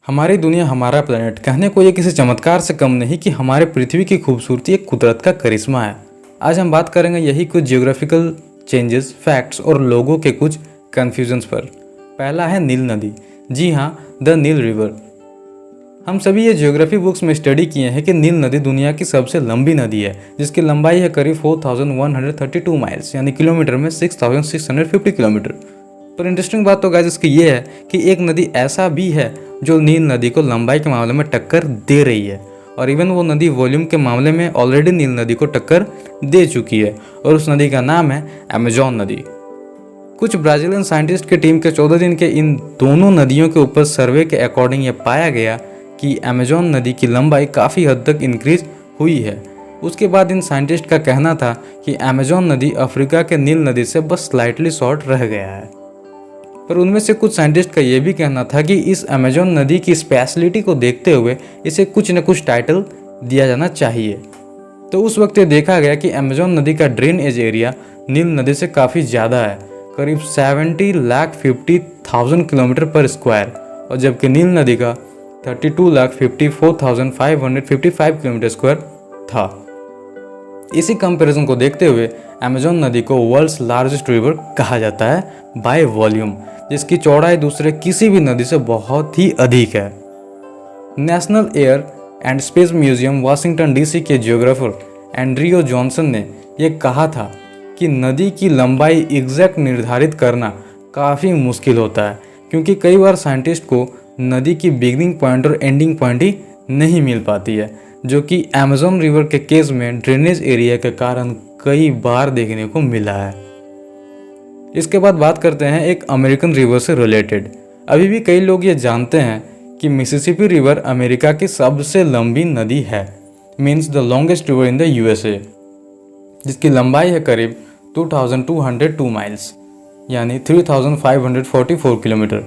हमारी दुनिया हमारा प्लेनेट कहने को ये किसी चमत्कार से कम नहीं कि हमारे पृथ्वी की खूबसूरती एक कुदरत का करिश्मा है। आज हम बात करेंगे यही कुछ जियोग्राफिकल चेंजेस, फैक्ट्स और लोगों के कुछ कन्फ्यूजन्स पर। पहला है नील नदी। जी हाँ, द नील रिवर। हम सभी ये ज्योग्राफी बुक्स में स्टडी किए हैं कि नील नदी दुनिया की सबसे लंबी नदी है, जिसकी लंबाई है करीब 4132 माइल्स यानी किलोमीटर में 6650 किलोमीटर। पर इंटरेस्टिंग बात तो गाइस इसकी ये है कि एक नदी ऐसा भी है जो नील नदी को लंबाई के मामले में टक्कर दे रही है, और इवन वो नदी वॉल्यूम के मामले में ऑलरेडी नील नदी को टक्कर दे चुकी है, और उस नदी का नाम है अमेजॉन नदी। कुछ ब्राज़ीलियन साइंटिस्ट की टीम के 14 दिन के इन दोनों नदियों के ऊपर सर्वे के अकॉर्डिंग ये पाया गया कि अमेजॉन नदी की लंबाई काफ़ी हद तक इंक्रीज हुई है। उसके बाद इन साइंटिस्ट का कहना था कि अमेजॉन नदी अफ्रीका के नील नदी से बस स्लाइटली शॉर्ट रह गया है। पर उनमें से कुछ साइंटिस्ट का यह भी कहना था कि इस अमेजॉन नदी की स्पेशलिटी को देखते हुए इसे कुछ न कुछ टाइटल दिया जाना चाहिए। तो उस वक्त ये देखा गया कि अमेजॉन नदी का ड्रेन एज एरिया नील नदी से काफ़ी ज़्यादा है, करीब 70,50,000 किलोमीटर पर स्क्वायर, और जबकि नील नदी का 32,54,555 किलोमीटर स्क्वायर था। इसी कंपैरिजन को देखते हुए अमेजॉन नदी को वर्ल्ड्स लार्जेस्ट रिवर कहा जाता है बाय वॉल्यूम, जिसकी चौड़ाई दूसरे किसी भी नदी से बहुत ही अधिक है। National air and space museum Washington DC के जियोग्राफर एंड्रियो जॉनसन ने यह कहा था कि नदी की लंबाई एग्जैक्ट निर्धारित करना काफ़ी मुश्किल होता है, क्योंकि कई बार साइंटिस्ट को नदी की बिगनिंग पॉइंट और एंडिंग पॉइंट ही नहीं मिल पाती है, जो कि अमेजॉन रिवर के केस में ड्रेनेज एरिया के कारण कई बार देखने को मिला है। इसके बाद बात करते हैं एक अमेरिकन रिवर से रिलेटेड। अभी भी कई लोग ये जानते हैं कि मिसिसिपी रिवर अमेरिका की सबसे लंबी नदी है, means the longest river in the USA, जिसकी लंबाई है करीब 2202 माइल्स यानी 3544 किलोमीटर।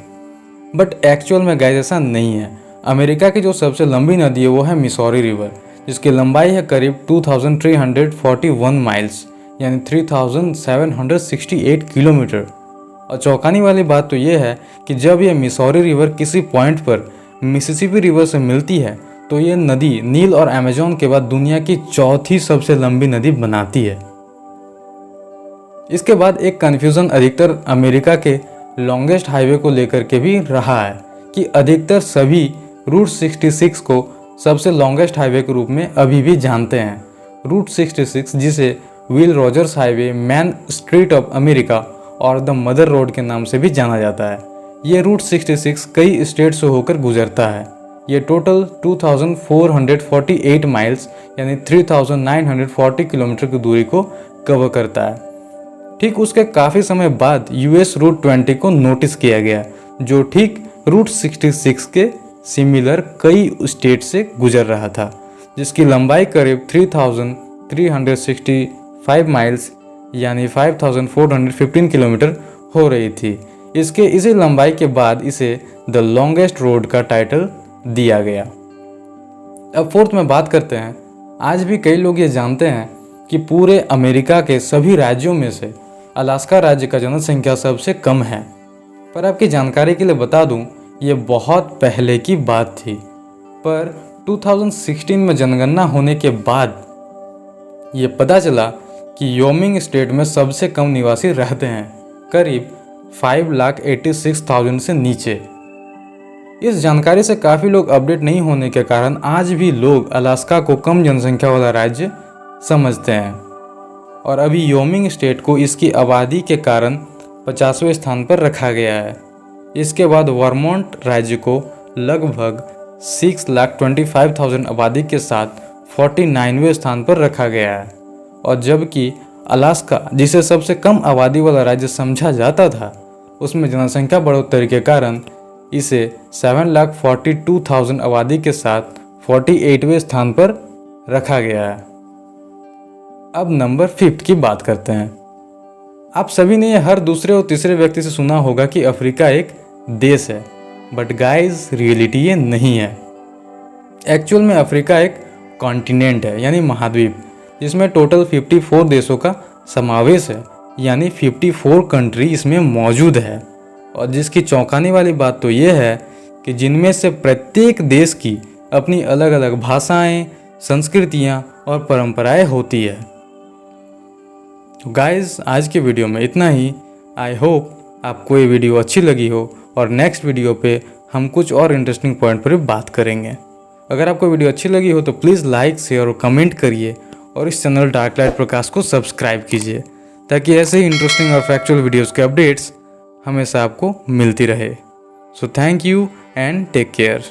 बट एक्चुअल में गाइस ऐसा नहीं है। अमेरिका की जो सबसे लंबी नदी है वो है मिसौरी रिवर, जिसकी लंबाई है करीब 2341 माइल्स यानी 3768 किलोमीटर। और चौंकाने वाली बात तो ये है कि जब ये मिसौरी रिवर किसी पॉइंट पर मिसिसिपी रिवर से मिलती है तो ये नदी नील और अमेजॉन के बाद दुनिया की चौथी सबसे लंबी नदी बनाती है। इसके बाद एक कन्फ्यूज़न अधिकतर अमेरिका के लॉन्गेस्ट हाईवे को लेकर के भी रहा है कि अधिकतर सभी रूट 66 को सबसे लॉन्गेस्ट हाईवे के रूप में अभी भी जानते हैं। रूट 66 जिसे will Rogers highway, man street of America और द मदर रोड के नाम से भी जाना जाता है। ये रूट 66 कई स्टेट से होकर गुजरता है। ये टोटल 2448 माइल्स यानी 3940 किलोमीटर की दूरी को कवर करता है। ठीक उसके काफ़ी समय बाद यूएस रूट 20 को नोटिस किया गया, जो ठीक रूट 66 के सिमिलर कई स्टेट से गुजर रहा था, जिसकी लंबाई करीब 3365 माइल्स यानी 5415 किलोमीटर हो रही थी। इसके इसी लंबाई के बाद इसे द लॉन्गेस्ट रोड का टाइटल दिया गया। अब फोर्थ में बात करते हैं। आज भी कई लोग ये जानते हैं कि पूरे अमेरिका के सभी राज्यों में से अलास्का राज्य का जनसंख्या सबसे कम है। पर आपकी जानकारी के लिए बता दूं, ये बहुत पहले की बात थी, पर 2016 में जनगणना होने के बाद ये पता चला कि योमिंग स्टेट में सबसे कम निवासी रहते हैं, करीब 5,86,000 से नीचे। इस जानकारी से काफ़ी लोग अपडेट नहीं होने के कारण आज भी लोग अलास्का को कम जनसंख्या वाला राज्य समझते हैं, और अभी योमिंग स्टेट को इसकी आबादी के कारण 50वें स्थान पर रखा गया है। इसके बाद वर्मोंट राज्य को लगभग 6,25,000 आबादी के साथ 49वें स्थान पर रखा गया है, और जबकि अलास्का जिसे सबसे कम आबादी वाला राज्य समझा जाता था, उसमें जनसंख्या बढ़ोतरी के कारण इसे 7,42,000 आबादी के साथ 48वें स्थान पर रखा गया है। अब नंबर 5 की बात करते हैं। आप सभी ने हर दूसरे और तीसरे व्यक्ति से सुना होगा कि अफ्रीका एक देश है, बट गाइस रियलिटी ये नहीं है। एक्चुअल में अफ्रीका एक कॉन्टिनेंट है यानी महाद्वीप, जिसमें टोटल 54 देशों का समावेश है, यानी 54 कंट्री इसमें मौजूद है। और जिसकी चौंकाने वाली बात तो ये है कि जिनमें से प्रत्येक देश की अपनी अलग अलग भाषाएं, संस्कृतियां और परंपराएं होती है। तो गाइस, आज के वीडियो में इतना ही। आई होप आपको ये वीडियो अच्छी लगी हो और नेक्स्ट वीडियो पे हम कुछ और इंटरेस्टिंग पॉइंट पर बात करेंगे। अगर आपको वीडियो अच्छी लगी हो तो प्लीज़ लाइक, शेयर और कमेंट करिए और इस चैनल डार्क लाइट प्रकाश को सब्सक्राइब कीजिए ताकि ऐसे ही इंटरेस्टिंग और फैक्चुअल वीडियोज़ के अपडेट्स हमेशा आपको मिलती रहे। So thank you and take care.